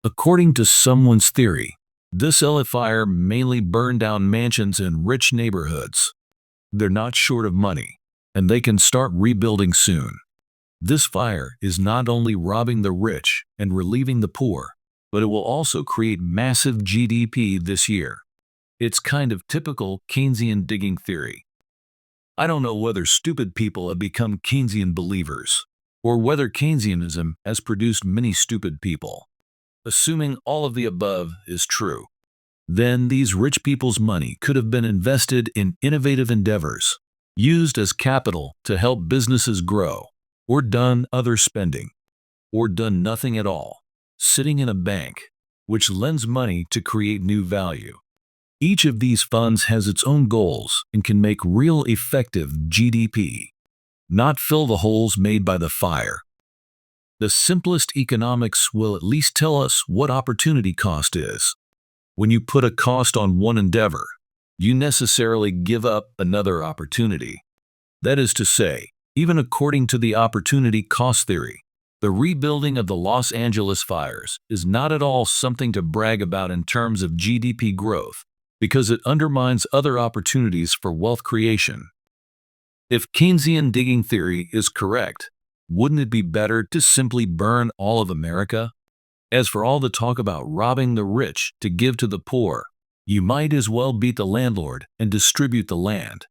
According to someone's theory, this fire mainly burned down mansions in rich neighborhoods. They're not short of money, and they can start rebuilding soon. This fire is not only robbing the rich and relieving the poor, but it will also create massive GDP this year. It's kind of typical Keynesian digging theory. I don't know whether stupid people have become Keynesian believers, or whether Keynesianism has produced many stupid people. Assuming all of the above is true, then these rich people's money could have been invested in innovative endeavors, used as capital to help businesses grow, or done other spending, or done nothing at all, sitting in a bank, which lends money to create new value. Each of these funds has its own goals and can make real effective GDP, not fill the holes made by the fire. The simplest economics will at least tell us what opportunity cost is. When you put a cost on one endeavor, you necessarily give up another opportunity. That is to say, even according to the opportunity cost theory, the rebuilding of the Los Angeles fires is not at all something to brag about in terms of GDP growth, because it undermines other opportunities for wealth creation. If Keynesian digging theory is correct, wouldn't it be better to simply burn all of America? As for all the talk about robbing the rich to give to the poor, you might as well beat the landlord and distribute the land.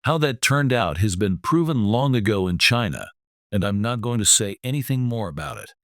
How that turned out has been proven long ago in China, and I'm not going to say anything more about it.